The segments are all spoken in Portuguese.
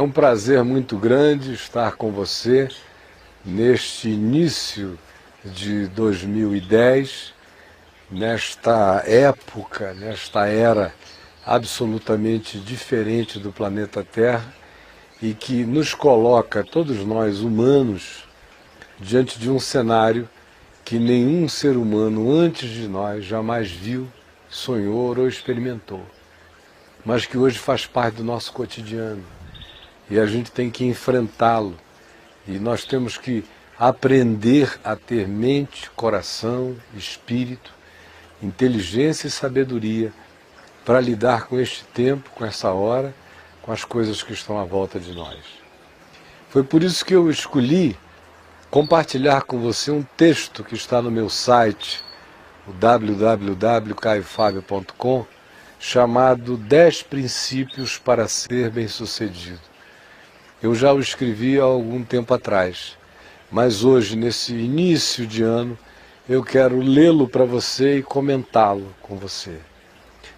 um prazer muito grande estar com você neste início de 2010, nesta época, nesta era absolutamente diferente do planeta Terra e que nos coloca, todos nós humanos, diante de um cenário que nenhum ser humano antes de nós jamais viu, sonhou ou experimentou, mas que hoje faz parte do nosso cotidiano e a gente tem que enfrentá-lo e nós temos que aprender a ter mente, coração, espírito, inteligência e sabedoria para lidar com este tempo, com essa hora, com as coisas que estão à volta de nós. Foi por isso que eu escolhi compartilhar com você um texto que está no meu site, o www.caiofabio.com, chamado 10 princípios para ser bem-sucedido. Eu já o escrevi há algum tempo atrás, mas hoje, nesse início de ano, eu quero lê-lo para você e comentá-lo com você.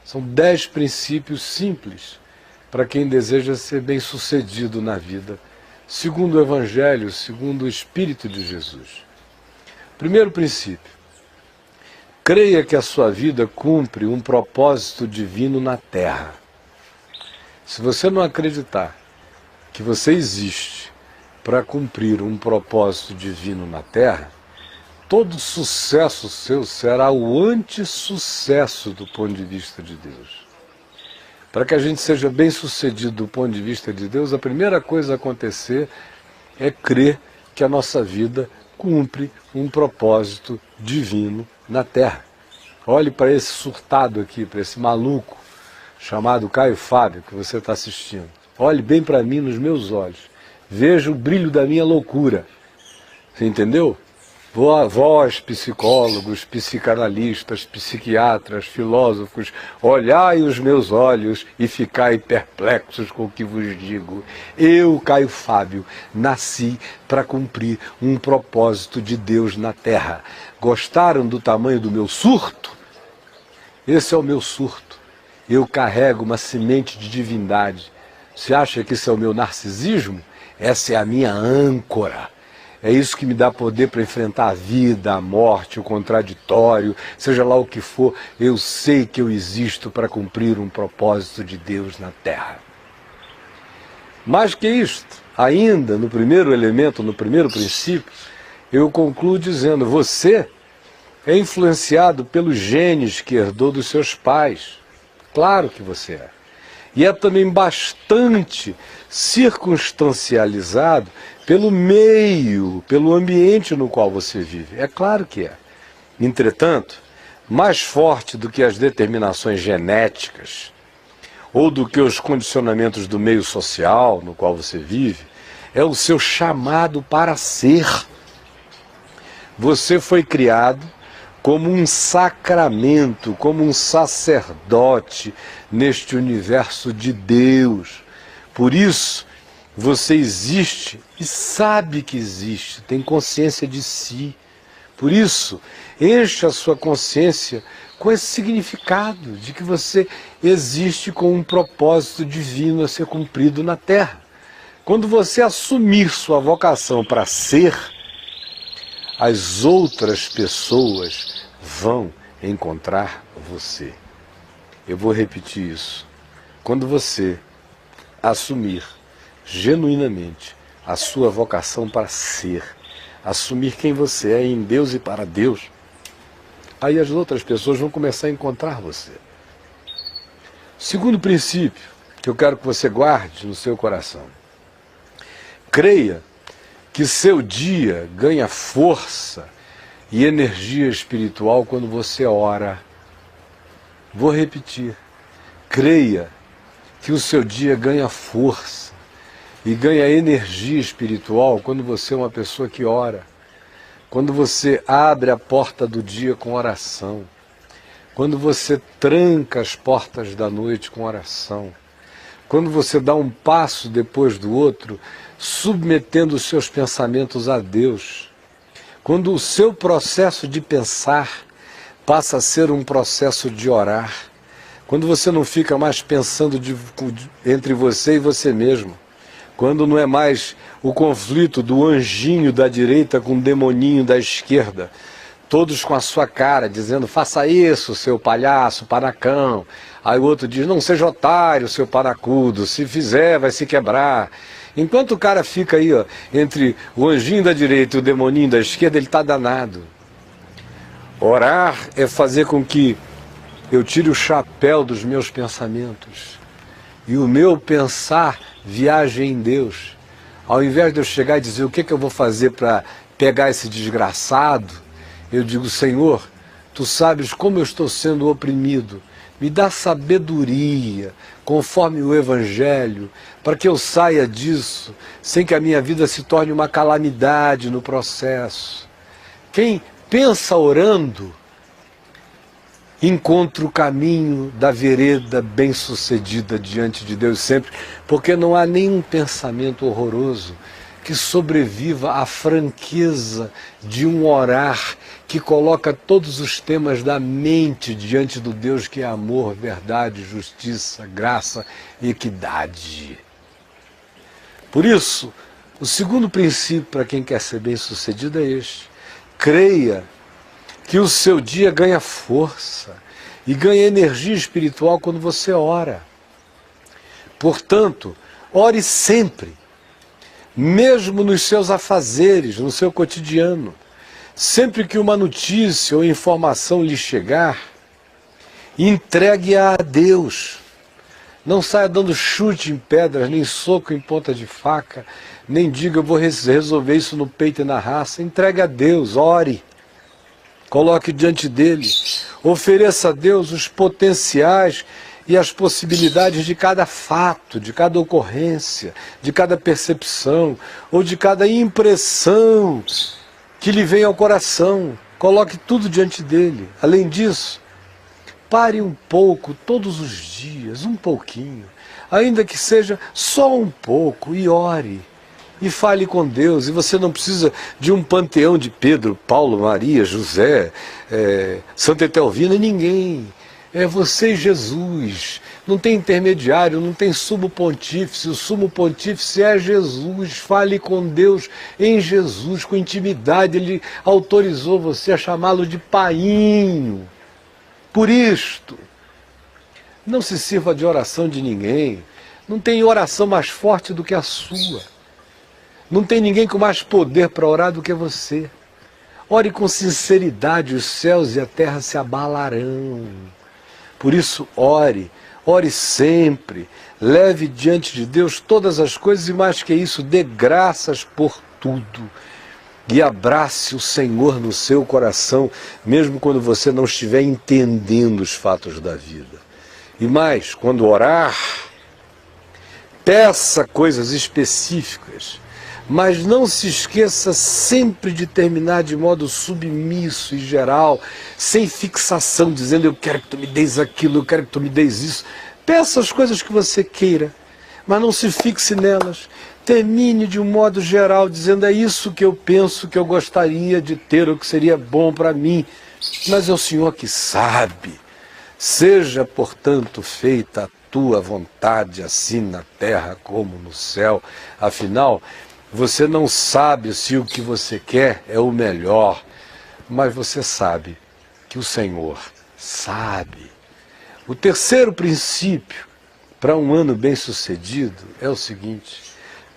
São 10 princípios simples para quem deseja ser bem-sucedido na vida, segundo o Evangelho, segundo o Espírito de Jesus. Primeiro princípio: creia que a sua vida cumpre um propósito divino na Terra. Se você não acreditar que você existe para cumprir um propósito divino na Terra, todo sucesso seu será o antissucesso do ponto de vista de Deus. Para que a gente seja bem-sucedido do ponto de vista de Deus, a primeira coisa a acontecer é crer que a nossa vida cumpre um propósito divino na Terra. Olhe para esse surtado aqui, para esse maluco chamado Caio Fábio que você está assistindo. Olhe bem para mim nos meus olhos. Veja o brilho da minha loucura. Você entendeu? Vós, psicólogos, psicanalistas, psiquiatras, filósofos, olhai os meus olhos e ficai perplexos com o que vos digo. Eu, Caio Fábio, nasci para cumprir um propósito de Deus na Terra. Gostaram do tamanho do meu surto? Esse é o meu surto. Eu carrego uma semente de divindade. Você acha que isso é o meu narcisismo? Essa é a minha âncora. É isso que me dá poder para enfrentar a vida, a morte, o contraditório, seja lá o que for. Eu sei que eu existo para cumprir um propósito de Deus na Terra. Mais que isto, ainda no primeiro elemento, no primeiro princípio, eu concluo dizendo: você é influenciado pelos genes que herdou dos seus pais. Claro que você é. E é também bastante circunstancializado pelo meio, pelo ambiente no qual você vive. É claro que é. Entretanto, mais forte do que as determinações genéticas ou do que os condicionamentos do meio social no qual você vive, é o seu chamado para ser. Você foi criado como um sacramento, como um sacerdote neste universo de Deus. Por isso, você existe e sabe que existe, tem consciência de si. Por isso, enche a sua consciência com esse significado de que você existe com um propósito divino a ser cumprido na Terra. Quando você assumir sua vocação para ser, as outras pessoas vão encontrar você. Eu vou repetir isso. Quando você assumir genuinamente a sua vocação para ser, assumir quem você é em Deus e para Deus, aí as outras pessoas vão começar a encontrar você. Segundo princípio que eu quero que você guarde no seu coração: creia que seu dia ganha força e energia espiritual quando você ora. Vou repetir. Creia que o seu dia ganha força e ganha energia espiritual quando você é uma pessoa que ora. Quando você abre a porta do dia com oração. Quando você tranca as portas da noite com oração. Quando você dá um passo depois do outro, submetendo os seus pensamentos a Deus. Quando o seu processo de pensar passa a ser um processo de orar. Quando você não fica mais pensando entre você e você mesmo. quando não é mais o conflito do anjinho da direita com o demoninho da esquerda, todos com a sua cara, dizendo, faça isso, seu palhaço, panacão. Aí o outro diz, não seja otário, seu panacudo, se fizer vai se quebrar. Enquanto o cara fica aí, ó, entre o anjinho da direita e o demoninho da esquerda, ele está danado. Orar é fazer com que eu tire o chapéu dos meus pensamentos e o meu pensar viaje em Deus. Ao invés de eu chegar e dizer o que eu vou fazer para pegar esse desgraçado, eu digo, Senhor, Tu sabes como eu estou sendo oprimido. Me dá sabedoria, conforme o Evangelho, para que eu saia disso, sem que a minha vida se torne uma calamidade no processo. Quem pensa orando, encontra o caminho da vereda bem-sucedida diante de Deus sempre, porque não há nenhum pensamento horroroso que sobreviva à franqueza de um orar que coloca todos os temas da mente diante do Deus que é amor, verdade, justiça, graça e equidade. Por isso, o segundo princípio para quem quer ser bem-sucedido é este: creia que o seu dia ganha força e ganha energia espiritual quando você ora. Portanto, ore sempre, mesmo nos seus afazeres, no seu cotidiano. Sempre que uma notícia ou informação lhe chegar, entregue-a a Deus. Não saia dando chute em pedras, nem soco em ponta de faca, nem diga eu vou resolver isso no peito e na raça. Entregue a Deus, ore. Coloque diante dele, ofereça a Deus os potenciais e as possibilidades de cada fato, de cada ocorrência, de cada percepção ou de cada impressão que lhe vem ao coração. Coloque tudo diante dele. Além disso, pare um pouco todos os dias, um pouquinho, ainda que seja só um pouco, e ore. E fale com Deus. E você não precisa de um panteão de Pedro, Paulo, Maria, José, Santa Etelvina, ninguém. É você e Jesus. Não tem intermediário, não tem sumo pontífice. O sumo pontífice é Jesus. Fale com Deus em Jesus, com intimidade. Ele autorizou você a chamá-lo de painho. Por isto, não se sirva de oração de ninguém. Não tem oração mais forte do que a sua. Não tem ninguém com mais poder para orar do que você. Ore com sinceridade, os céus e a terra se abalarão. Por isso, ore sempre. Leve diante de Deus todas as coisas e, mais que isso, dê graças por tudo. E abrace o Senhor no seu coração, mesmo quando você não estiver entendendo os fatos da vida. E mais, quando orar, peça coisas específicas. Mas não se esqueça sempre de terminar de modo submisso e geral, sem fixação, dizendo eu quero que tu me deis aquilo, eu quero que tu me deis isso. Peça as coisas que você queira, mas não se fixe nelas. Termine de um modo geral, dizendo é isso que eu penso que eu gostaria de ter, ou que seria bom para mim. Mas é o Senhor que sabe. Seja, portanto, feita a tua vontade, assim na terra como no céu. Afinal, você não sabe se o que você quer é o melhor, mas você sabe que o Senhor sabe. O terceiro princípio para um ano bem-sucedido é o seguinte: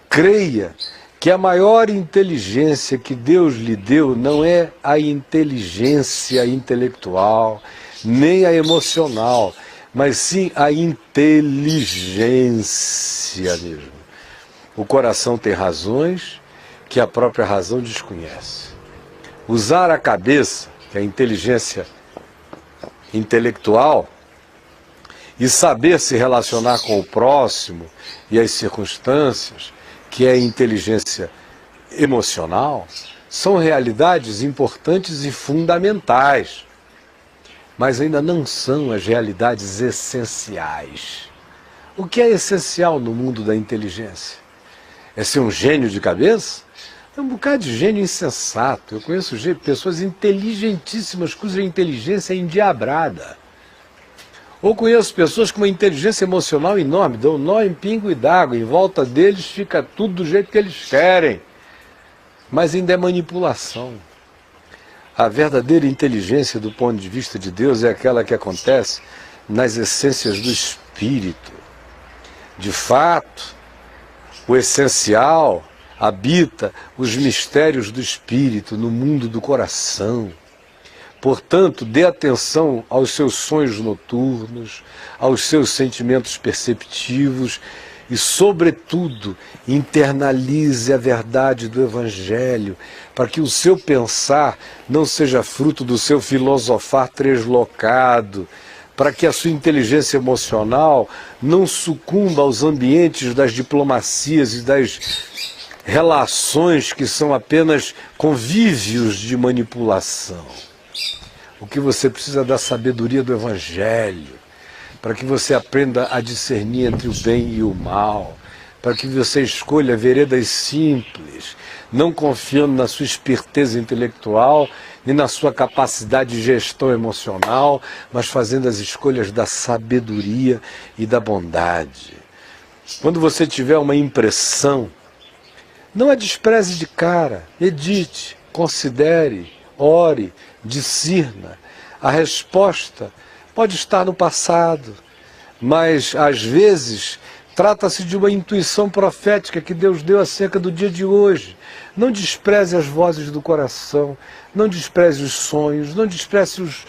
creia que a maior inteligência que Deus lhe deu não é a inteligência intelectual, nem a emocional, mas sim a inteligência mesmo. O coração tem razões que a própria razão desconhece. Usar a cabeça, que é a inteligência intelectual, e saber se relacionar com o próximo e as circunstâncias, que é a inteligência emocional, são realidades importantes e fundamentais, mas ainda não são as realidades essenciais. O que é essencial no mundo da inteligência? É ser um gênio de cabeça? É um bocado de gênio insensato. Eu conheço pessoas inteligentíssimas cuja inteligência é endiabrada. Ou conheço pessoas com uma inteligência emocional enorme, dão nó em pingo e d'água, em volta deles fica tudo do jeito que eles querem. Mas ainda é manipulação. A verdadeira inteligência do ponto de vista de Deus é aquela que acontece nas essências do Espírito. De fato, o essencial habita os mistérios do Espírito no mundo do coração. Portanto, dê atenção aos seus sonhos noturnos, aos seus sentimentos perceptivos e, sobretudo, internalize a verdade do Evangelho, para que o seu pensar não seja fruto do seu filosofar translocado, para que a sua inteligência emocional não sucumba aos ambientes das diplomacias e das relações que são apenas convívios de manipulação. O que você precisa é da sabedoria do Evangelho, para que você aprenda a discernir entre o bem e o mal, para que você escolha veredas simples, não confiando na sua esperteza intelectual, nem na sua capacidade de gestão emocional, mas fazendo as escolhas da sabedoria e da bondade. Quando você tiver uma impressão, não a despreze de cara, medite, considere, ore, discirna. A resposta pode estar no passado, mas às vezes trata-se de uma intuição profética que Deus deu acerca do dia de hoje. Não despreze as vozes do coração, não despreze os sonhos, não despreze os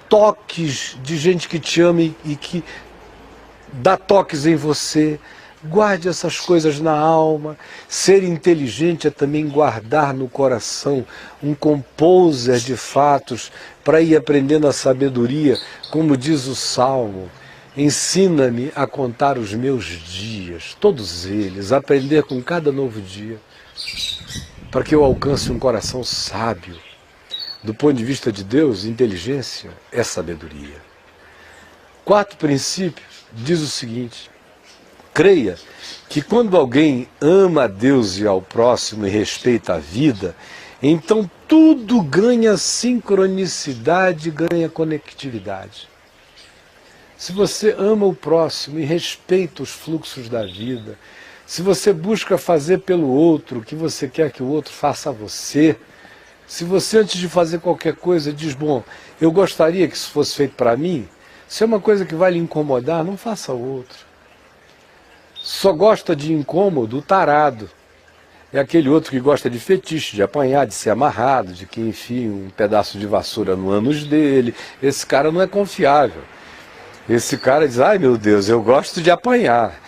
toques de gente que te ama e que dá toques em você. Guarde essas coisas na alma. Ser inteligente é também guardar no coração um composer de fatos para ir aprendendo a sabedoria, como diz o Salmo. Ensina-me a contar os meus dias, todos eles, aprender com cada novo dia, para que eu alcance um coração sábio. Do ponto de vista de Deus, inteligência é sabedoria. Quarto princípio diz o seguinte: creia que quando alguém ama a Deus e ao próximo e respeita a vida, então tudo ganha sincronicidade, ganha conectividade. Se você ama o próximo e respeita os fluxos da vida, se você busca fazer pelo outro o que você quer que o outro faça a você, se você antes de fazer qualquer coisa diz, bom, eu gostaria que isso fosse feito para mim, se é uma coisa que vai lhe incomodar, não faça ao outro. Só gosta de incômodo o tarado. É aquele outro que gosta de fetiche, de apanhar, de ser amarrado, de que enfia um pedaço de vassoura no ânus dele. Esse cara não é confiável. Esse cara diz, ai meu Deus, eu gosto de apanhar.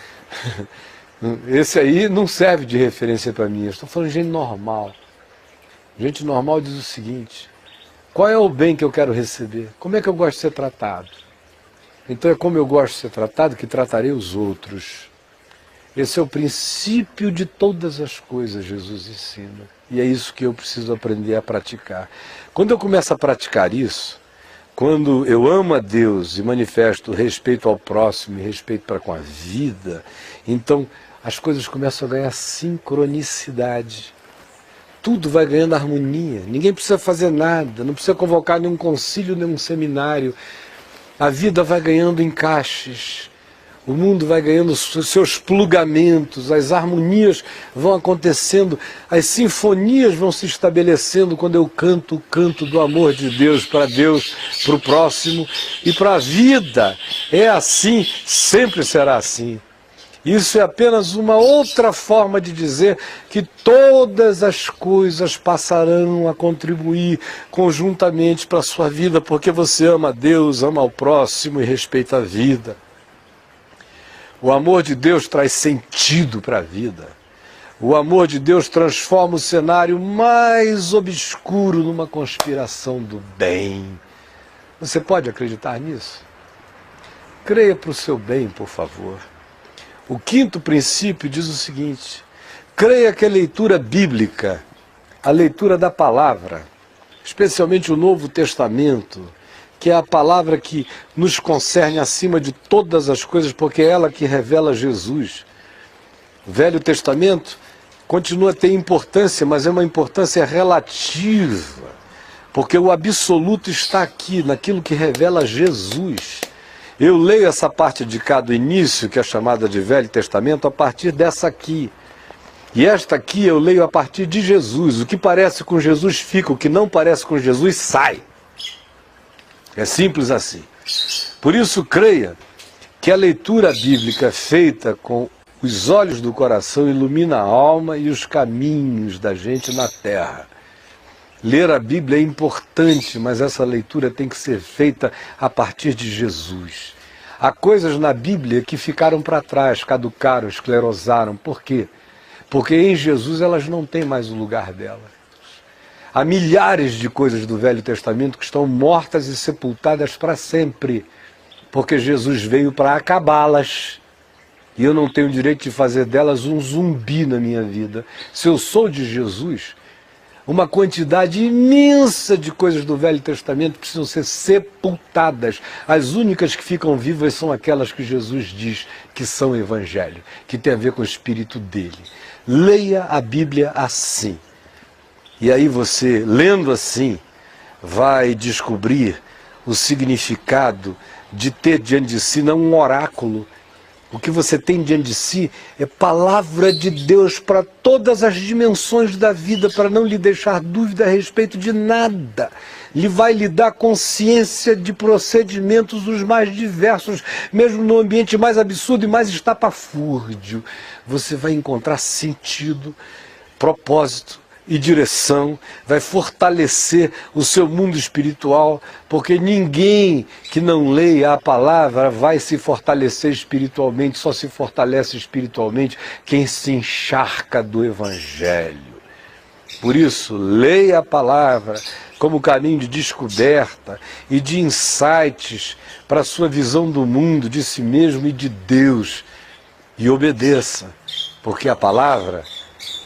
Esse aí não serve de referência para mim. Eu estou falando de gente normal. Gente normal diz o seguinte: qual é o bem que eu quero receber? Como é que eu gosto de ser tratado? Então é como eu gosto de ser tratado que tratarei os outros. Esse é o princípio de todas as coisas, Jesus ensina. E é isso que eu preciso aprender a praticar. Quando eu começo a praticar isso, quando eu amo a Deus e manifesto respeito ao próximo e respeito para com a vida, então as coisas começam a ganhar sincronicidade. Tudo vai ganhando harmonia. Ninguém precisa fazer nada, não precisa convocar nenhum concílio, nenhum seminário. A vida vai ganhando encaixes. O mundo vai ganhando os seus plugamentos, as harmonias vão acontecendo, as sinfonias vão se estabelecendo quando eu canto o canto do amor de Deus, para o próximo e para a vida. É assim, sempre será assim. Isso é apenas uma outra forma de dizer que todas as coisas passarão a contribuir conjuntamente para a sua vida, porque você ama a Deus, ama ao próximo e respeita a vida. O amor de Deus traz sentido para a vida. O amor de Deus transforma o cenário mais obscuro numa conspiração do bem. Você pode acreditar nisso? Creia para o seu bem, por favor. O quinto princípio diz o seguinte: creia que a leitura bíblica, a leitura da palavra, especialmente o Novo Testamento, que é a palavra que nos concerne acima de todas as coisas, porque é ela que revela Jesus. O Velho Testamento continua a ter importância, mas é uma importância relativa, porque o absoluto está aqui, naquilo que revela Jesus. Eu leio essa parte de cá do início, que é chamada de Velho Testamento, a partir dessa aqui. E esta aqui eu leio a partir de Jesus. O que parece com Jesus fica, o que não parece com Jesus sai. É simples assim. Por isso, creia que a leitura bíblica feita com os olhos do coração ilumina a alma e os caminhos da gente na terra. Ler a Bíblia é importante, mas essa leitura tem que ser feita a partir de Jesus. Há coisas na Bíblia que ficaram para trás, caducaram, esclerosaram. Por quê? Porque em Jesus elas não têm mais o lugar delas. Há milhares de coisas do Velho Testamento que estão mortas e sepultadas para sempre, porque Jesus veio para acabá-las. E eu não tenho o direito de fazer delas um zumbi na minha vida. Se eu sou de Jesus, uma quantidade imensa de coisas do Velho Testamento precisam ser sepultadas. As únicas que ficam vivas são aquelas que Jesus diz que são evangelho, que tem a ver com o espírito dele. Leia a Bíblia assim. E aí você, lendo assim, vai descobrir o significado de ter diante de si não um oráculo. O que você tem diante de si é palavra de Deus para todas as dimensões da vida, para não lhe deixar dúvida a respeito de nada. Ele vai lhe dar consciência de procedimentos os mais diversos, mesmo no ambiente mais absurdo e mais estapafúrdio. Você vai encontrar sentido, propósito e direção, vai fortalecer o seu mundo espiritual, porque ninguém que não leia a palavra vai se fortalecer espiritualmente, só se fortalece espiritualmente quem se encharca do Evangelho. Por isso, leia a palavra como caminho de descoberta e de insights para a sua visão do mundo, de si mesmo e de Deus, e obedeça, porque a palavra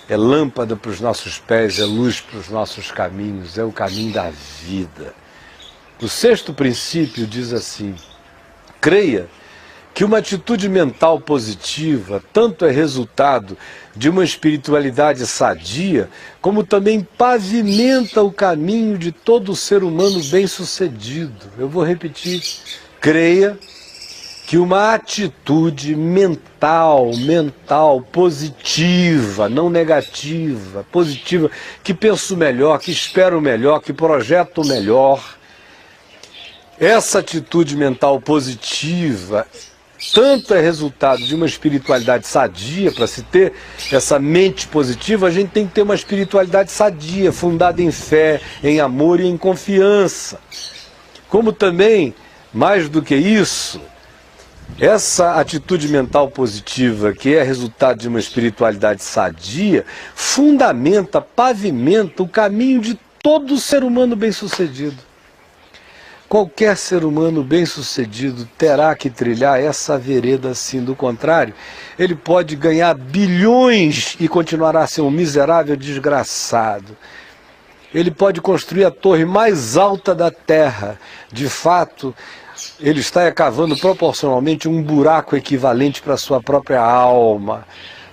é lâmpada para os nossos pés, é luz para os nossos caminhos, é o caminho da vida. O sexto princípio diz assim: creia que uma atitude mental positiva tanto é resultado de uma espiritualidade sadia, como também pavimenta o caminho de todo ser humano bem-sucedido. Eu vou repetir: creia que uma atitude mental positiva, não negativa, positiva, que pensa o melhor, que espera o melhor, que projeta o melhor. Essa atitude mental positiva tanto é resultado de uma espiritualidade sadia. Para se ter essa mente positiva, a gente tem que ter uma espiritualidade sadia, fundada em fé, em amor e em confiança. Como também, mais do que isso, essa atitude mental positiva, que é resultado de uma espiritualidade sadia, fundamenta, pavimenta o caminho de todo ser humano bem-sucedido. Qualquer ser humano bem-sucedido terá que trilhar essa vereda assim. Do contrário, ele pode ganhar bilhões e continuará a ser um miserável desgraçado. Ele pode construir a torre mais alta da terra. De fato, ele está cavando proporcionalmente um buraco equivalente para a sua própria alma,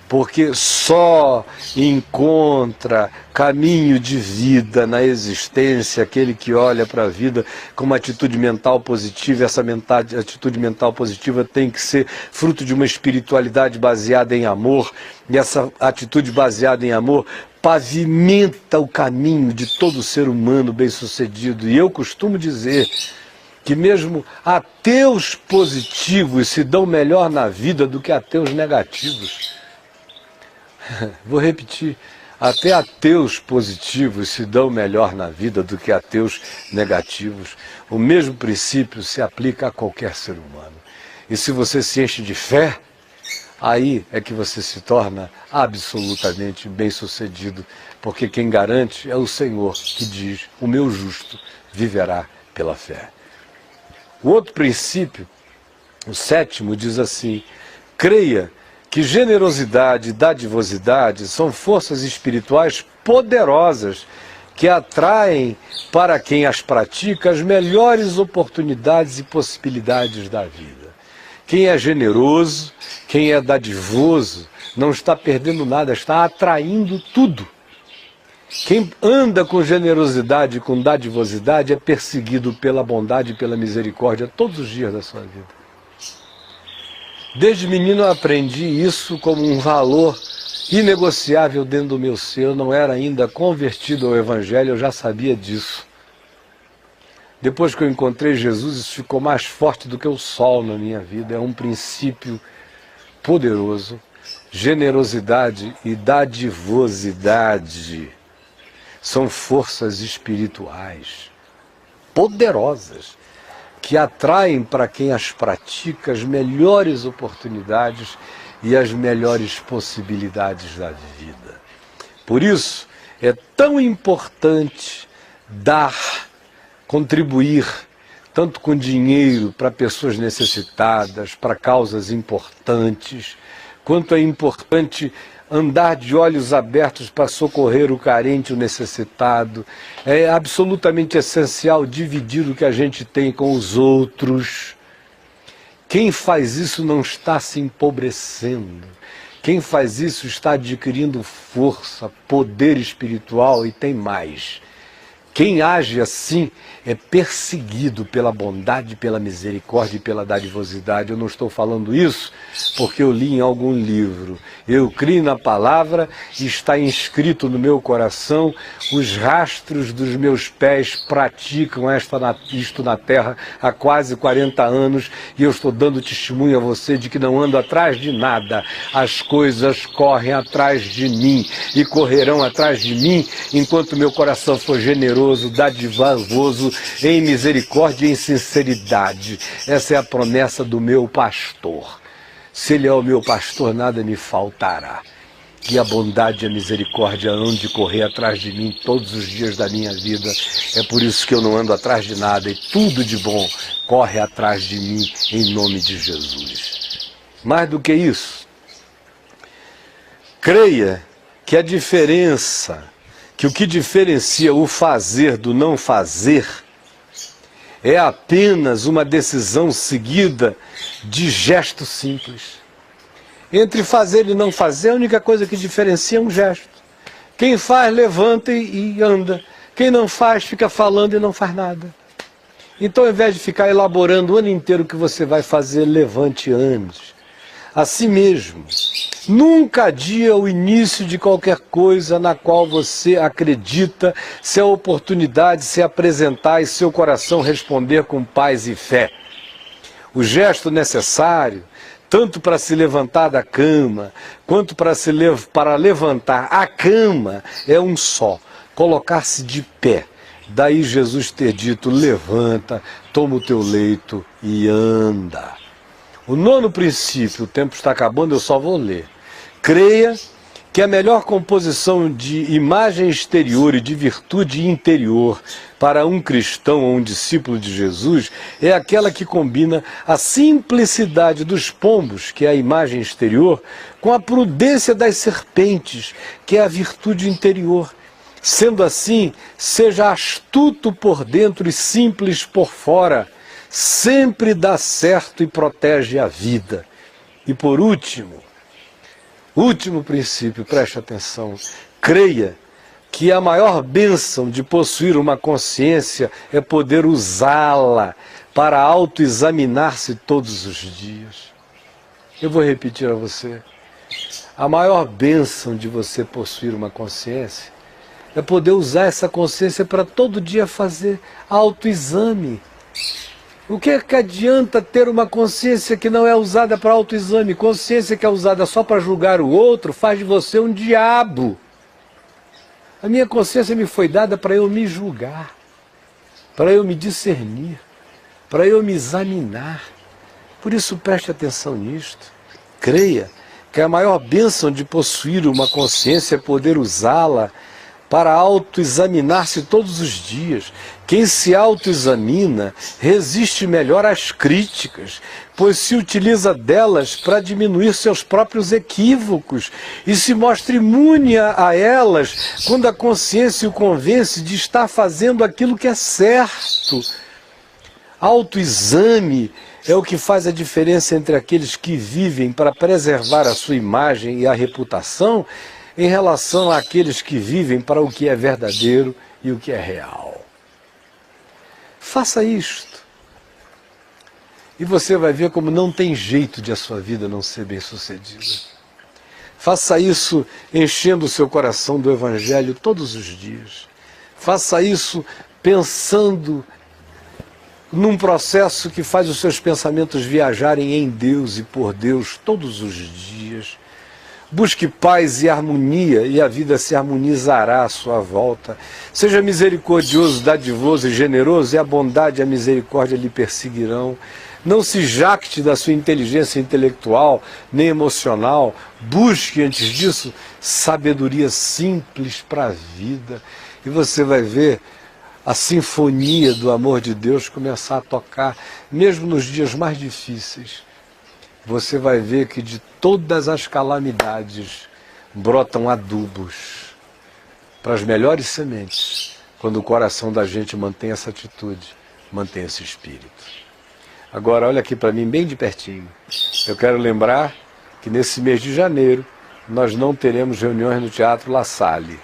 porque só encontra caminho de vida na existência aquele que olha para a vida com uma atitude mental positiva. Essa atitude mental positiva tem que ser fruto de uma espiritualidade baseada em amor, e essa atitude baseada em amor pavimenta o caminho de todo ser humano bem-sucedido. E eu costumo dizer que mesmo ateus positivos se dão melhor na vida do que ateus negativos. Vou repetir: até ateus positivos se dão melhor na vida do que ateus negativos. O mesmo princípio se aplica a qualquer ser humano. E se você se enche de fé, aí é que você se torna absolutamente bem-sucedido, porque quem garante é o Senhor, que diz: o meu justo viverá pela fé. O outro princípio, o sétimo, diz assim: creia que generosidade e dadivosidade são forças espirituais poderosas que atraem para quem as pratica as melhores oportunidades e possibilidades da vida. Quem é generoso, quem é dadivoso, não está perdendo nada, está atraindo tudo. Quem anda com generosidade e com dadivosidade é perseguido pela bondade e pela misericórdia todos os dias da sua vida. Desde menino eu aprendi isso como um valor inegociável dentro do meu ser. Eu não era ainda convertido ao Evangelho, eu já sabia disso. Depois que eu encontrei Jesus, isso ficou mais forte do que o sol na minha vida. É um princípio poderoso. Generosidade e dadivosidade são forças espirituais poderosas que atraem para quem as pratica as melhores oportunidades e as melhores possibilidades da vida. Por isso, é tão importante dar, contribuir, tanto com dinheiro para pessoas necessitadas, para causas importantes, quanto é importante andar de olhos abertos para socorrer o carente, o necessitado. É absolutamente essencial dividir o que a gente tem com os outros. Quem faz isso não está se empobrecendo. Quem faz isso está adquirindo força, poder espiritual e tem mais. Quem age assim é perseguido pela bondade, pela misericórdia e pela dadivosidade. Eu não estou falando isso porque eu li em algum livro. Eu creio na palavra e está inscrito no meu coração. Os rastros dos meus pés praticam isto na terra há quase 40 anos e eu estou dando testemunho a você de que não ando atrás de nada. As coisas correm atrás de mim e correrão atrás de mim enquanto meu coração for generoso, dadivoso, em misericórdia e em sinceridade. Essa é a promessa do meu pastor. Se ele é o meu pastor, nada me faltará. Que a bondade e a misericórdia hão de correr atrás de mim todos os dias da minha vida. É por isso que eu não ando atrás de nada e tudo de bom corre atrás de mim em nome de Jesus. Mais do que isso, creia que a diferença, que o que diferencia o fazer do não fazer é apenas uma decisão seguida de gesto simples. Entre fazer e não fazer, a única coisa que diferencia é um gesto. Quem faz, levanta e anda. Quem não faz, fica falando e não faz nada. Então, ao invés de ficar elaborando o ano inteiro o que você vai fazer, levante e ande. Assim mesmo, nunca adia o início de qualquer coisa na qual você acredita, se a oportunidade se apresentar e seu coração responder com paz e fé. O gesto necessário, tanto para se levantar da cama, quanto para levantar a cama, é um só: colocar-se de pé. Daí Jesus ter dito: levanta, toma o teu leito e anda. O nono princípio, o tempo está acabando, eu só vou ler. Creia que a melhor composição de imagem exterior e de virtude interior para um cristão ou um discípulo de Jesus é aquela que combina a simplicidade dos pombos, que é a imagem exterior, com a prudência das serpentes, que é a virtude interior. Sendo assim, seja astuto por dentro e simples por fora, sempre dá certo e protege a vida. E por último princípio, preste atenção, creia que a maior bênção de possuir uma consciência é poder usá-la para autoexaminar-se todos os dias. Eu vou repetir a você. A maior bênção de você possuir uma consciência é poder usar essa consciência para todo dia fazer autoexame. O que é que adianta ter uma consciência que não é usada para autoexame? Consciência que é usada só para julgar o outro faz de você um diabo. A minha consciência me foi dada para eu me julgar, para eu me discernir, para eu me examinar. Por isso preste atenção nisto. Creia que a maior bênção de possuir uma consciência é poder usá-la para autoexaminar-se todos os dias. Quem se autoexamina resiste melhor às críticas, pois se utiliza delas para diminuir seus próprios equívocos e se mostra imune a elas quando a consciência o convence de estar fazendo aquilo que é certo. Autoexame é o que faz a diferença entre aqueles que vivem para preservar a sua imagem e a reputação em relação àqueles que vivem para o que é verdadeiro e o que é real. Faça isto. E você vai ver como não tem jeito de a sua vida não ser bem-sucedida. Faça isso enchendo o seu coração do Evangelho todos os dias. Faça isso pensando num processo que faz os seus pensamentos viajarem em Deus e por Deus todos os dias. Busque paz e harmonia e a vida se harmonizará à sua volta. Seja misericordioso, dadivoso e generoso e a bondade e a misericórdia lhe perseguirão. Não se jacte da sua inteligência intelectual nem emocional. Busque, antes disso, sabedoria simples para a vida. E você vai ver a sinfonia do amor de Deus começar a tocar, mesmo nos dias mais difíceis. Você vai ver que de todas as calamidades brotam adubos para as melhores sementes, quando o coração da gente mantém essa atitude, mantém esse espírito. Agora, olha aqui para mim, bem de pertinho. Eu quero lembrar que nesse mês de janeiro nós não teremos reuniões no Teatro La Salle.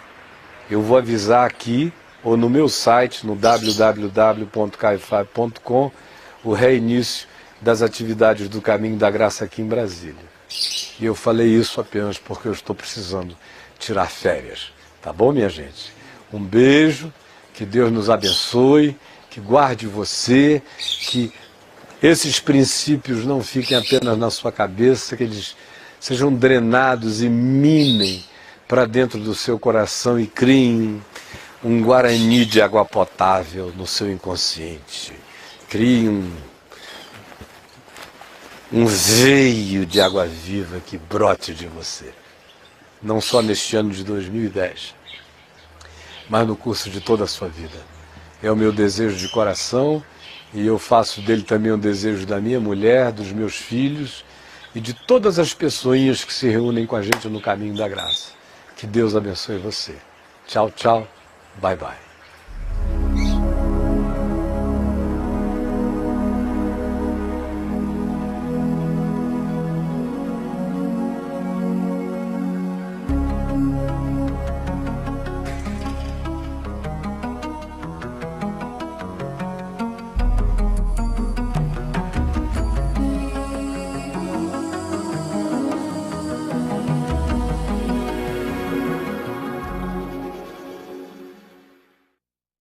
Eu vou avisar aqui, ou no meu site, no www.caifab.com, o reinício das atividades do Caminho da Graça aqui em Brasília. E eu falei isso apenas porque eu estou precisando tirar férias. Tá bom, minha gente? Um beijo, que Deus nos abençoe, que guarde você, que esses princípios não fiquem apenas na sua cabeça, que eles sejam drenados e minem para dentro do seu coração e criem um guarani de água potável no seu inconsciente. Criem um veio de água viva que brote de você. Não só neste ano de 2010, mas no curso de toda a sua vida. É o meu desejo de coração e eu faço dele também um desejo da minha mulher, dos meus filhos e de todas as pessoinhas que se reúnem com a gente no Caminho da Graça. Que Deus abençoe você. Tchau, tchau. Bye, bye.